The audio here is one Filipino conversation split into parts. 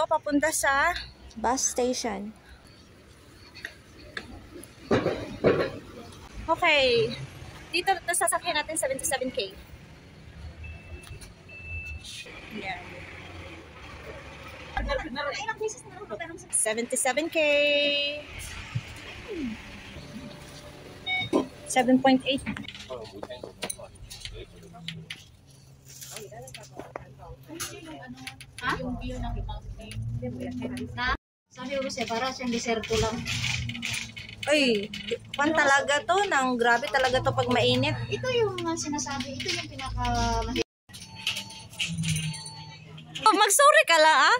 tayo papunta sa bus station. Okay. Dito sasakyan natin 77K. Yeah. 77K. 7.8. Yung view ng mountain. Na? Sabi ko para siyang deserto lang. Ay, pan talaga to. Nang grabe talaga to pag mainit. Ito yung sinasabi. Ito yung pinaka... Mag-sorry ka lang, ah.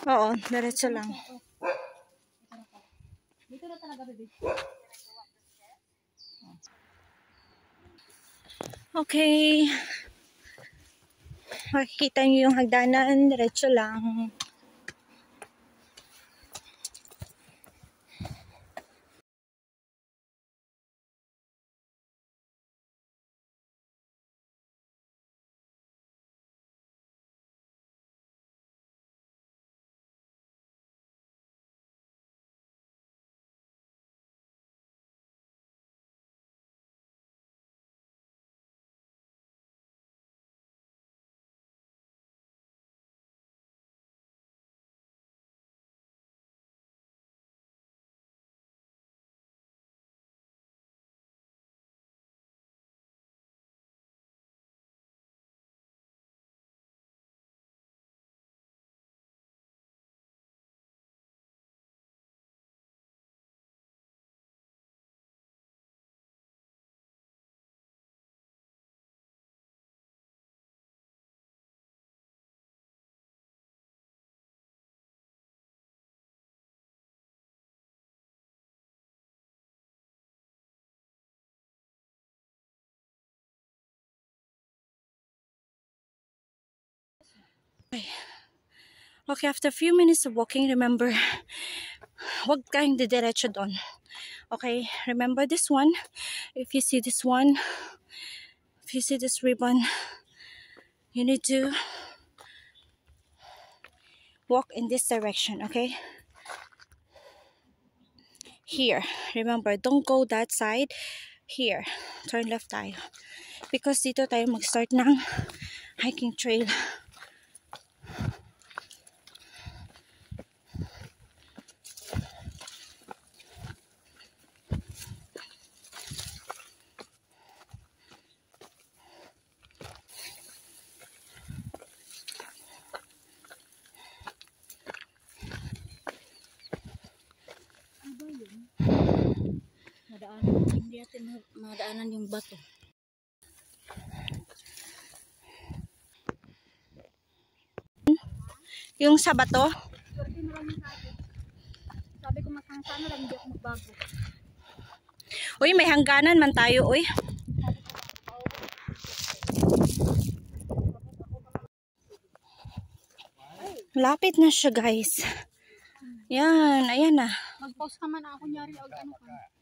Oo, diretso lang. Dito na talaga, bebe. Okay. Makikita niyo yung hagdanan, diretso lang. Okay, after a few minutes of walking, remember, huwag kayong didiretso doon. Okay, remember this one. If you see this one, if you see this ribbon, you need to walk in this direction, okay? Here, remember, don't go that side. Here, turn left tayo. Because dito tayo mag-start ng hiking trail. Nadaanan hindi Hindi natin madaanan yung bato. Yung sa bato? Sabi ko sana lang hindi ako magbago. Uy, may hangganan man tayo, uy. Lapit na siya, guys. Yan, ayan na. Mag-pause ka man ako, nyari o ano ka.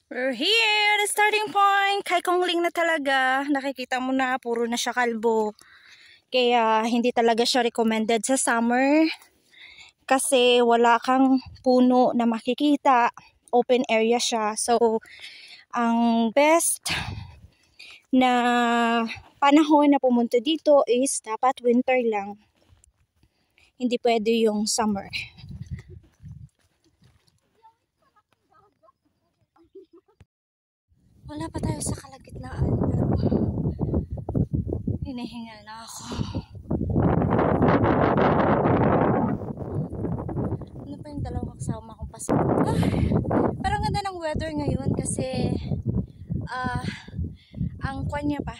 We're here, the starting point. Kay Kongling na talaga. Nakikita mo na, puro na siya kalbo. Kaya hindi talaga siya recommended sa summer. Kasi wala kang puno na makikita. Open area siya. So, ang best na panahon na pumunta dito is dapat winter lang. Hindi pwede yung summer. Wala pa tayo sa kalagitnaan, pero hinihingal na ako. Ano pa yung dalawang kasama kong pasok? Parang ganda ng weather ngayon kasi ang kwan niya pa,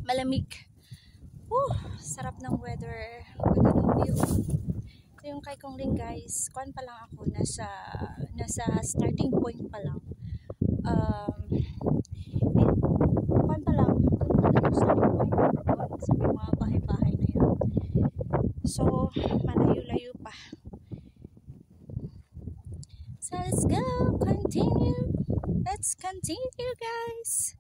malamig. Sarap ng weather. Ganda ng view. So yung kay Kongling, guys, kwan pa lang ako, nasa starting point pa lang. Kwan pa lang, starting point doon sa may mga bahay-bahay na yun. So, malayo-layo pa. So, let's go! Continue! Let's continue, guys!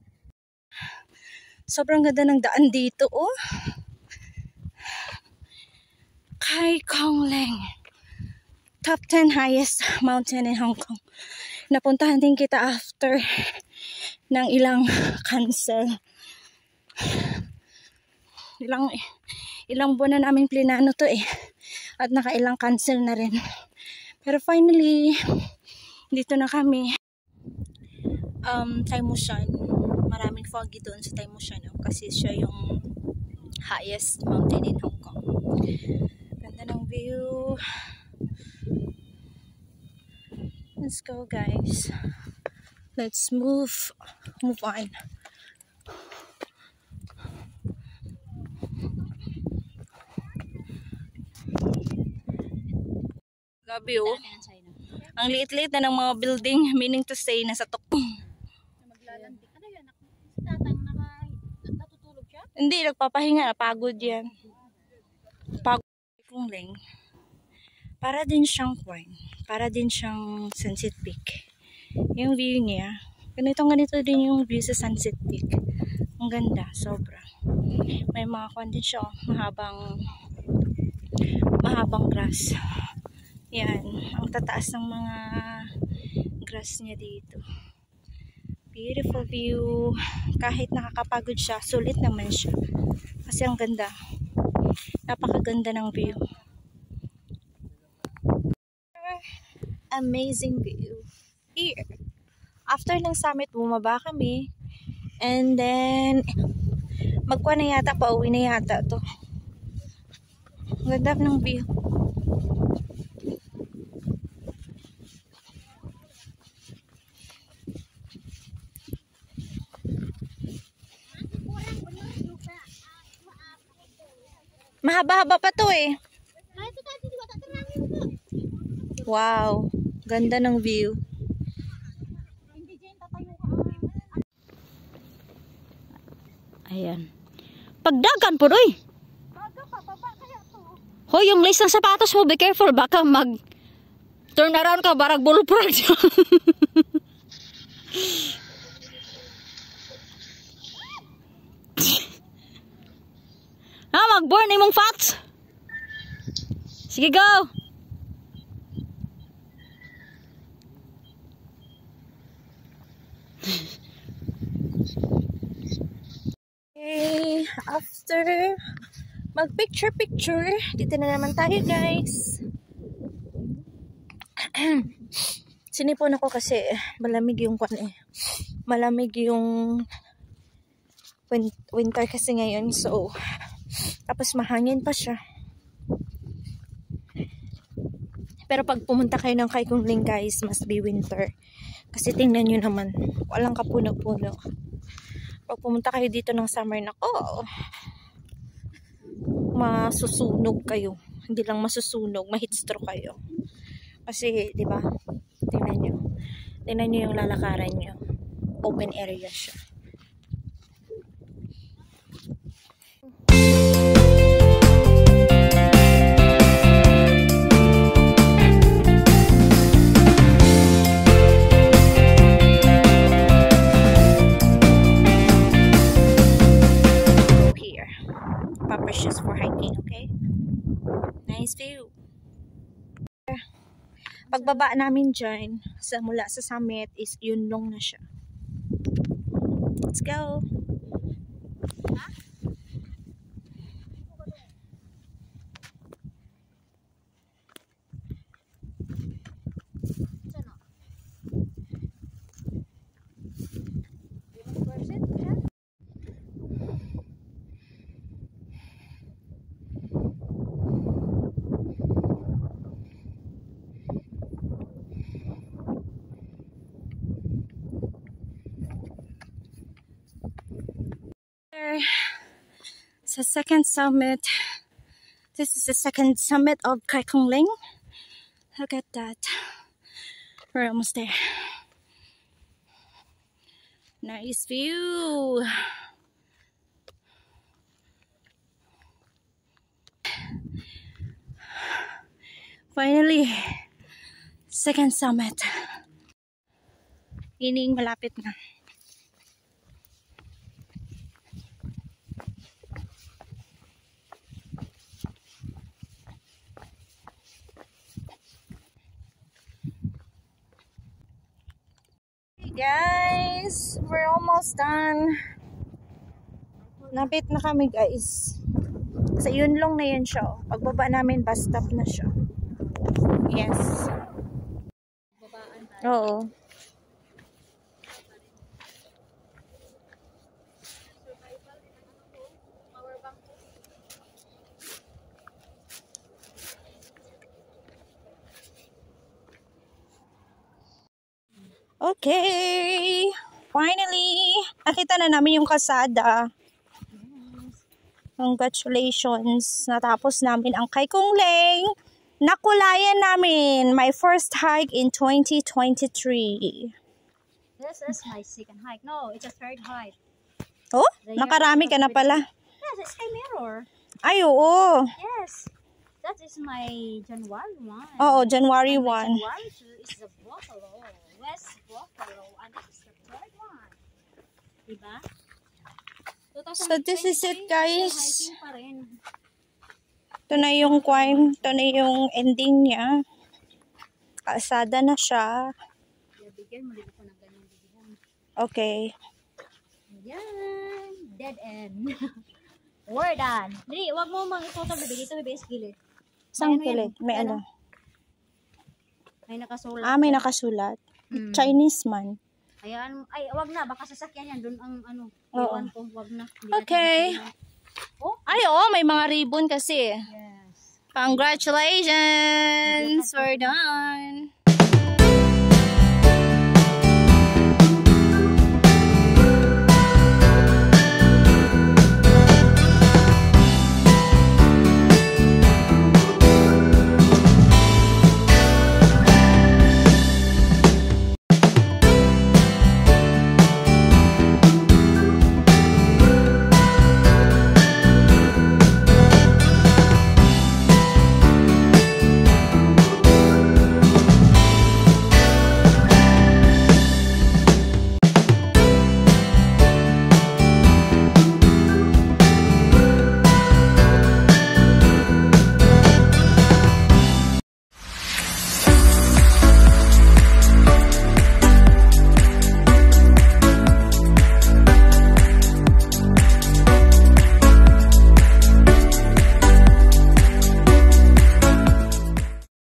Sobrang ganda ng daan dito, oh! Kay Kongling. Top 10 highest mountain in Hong Kong. Napuntahan din kita after ng ilang cancel. Ilang buwan na namin plinano to eh. At nakailang cancel na rin. Pero finally, dito na kami. Tai Mushan. Maraming foggy doon sa Tai Mushan. Kasi siya yung highest mountain in Hong Kong. Ganda ng view. Let's go, guys. Let's move on. Gabi, oh. Ang liit-liit na ng mga building, meaning to say nasa tukong. Maglalantik. Ano yan? Si tatang natutulog siya? Hindi, nagpapahinga. Napagod yan. Pagod. Kongling. Para din siyang kwan. Para din siyang Sunset Peak. Yung view niya, ganito din yung view sa Sunset Peak. Ang ganda, sobra. May mga kwan din siya, mahabang grass. Yan, ang tataas ng mga grass niya dito. Beautiful view. Kahit nakakapagod siya, sulit naman siya. Kasi ang ganda. Napakaganda ng view. Amazing view here. After ng summit, bumaba kami. And then, magkuha na yata, pauwi na yata to. Ang ganda ng view. Mahaba-haba pa to eh. Wow, ganda ng view. Ayan. Pagdagan po doy. Hoy, yung lace ng sapatos mo, be careful, baka mag turn around ka, barag bulupurag siya. Mag-burn imong fats. Sige, go. Okay, after mag-picture, dito na naman tayo, guys. Sinipon ako kasi malamig yung kwan eh. Malamig yung winter kasi ngayon, so tapos mahangin pa siya. Pero pag pumunta kayo ng Kai Kongling, guys, must be winter. Kasi tingnan nyo naman, walang kapuno-puno. Pag pumunta kayo dito ng summer, nako, masusunog kayo. Hindi lang masusunog, ma-heatstroke kayo. Kasi, di ba? Tingnan nyo. Tingnan nyo yung lalakaran nyo. Open area siya. Go here. Proper shoes for hiking, okay? Nice view. Pagbaba namin dyan, mula sa summit is Yunlong na siya. Let's go! Sa second summit. This is the second summit of Kai Kong Ling. Look at that. We're almost there. Nice view. Finally, second summit. Ining malapit na. Guys, we're almost done. Napit na kami, guys. Sa Yunlong na yan siya. Pagbaba namin, bus stop na siya. Yes. Oo. Okay, finally, nakita na namin yung kalsada. Congratulations, natapos namin ang Kai Kong Ling. Nakulayan namin, my first hike in 2023. This is my second hike. No, it's a third hike. Oh, nakarami ka na pala. Yes, it's Sky Mirror. Ay, oo. Yes. That is my January 1. Oo, January 1. January 2 is the Buffalo. West Buffalo. And it's the third one. Diba? So this is it, guys. Hiking pa rin. Ito na yung ito na yung ending niya. Kalsada na siya. Bigyan mo rin ako ng ganyan bigyan. Okay. Yan. Dead end. We're done. Dili, wag mo mang ipotol, bebe. Dito, bebe, is gilid. Saan gilid? May ano? May nakasulat. May nakasulat. Chinese man. Ayan, ay, wag na. Baka sasakyan yan. Doon ang ano. Oo. Iwan ko, wag na. Okay. Oh? Ay, may mga ribbon kasi. Yes. Congratulations! We're done!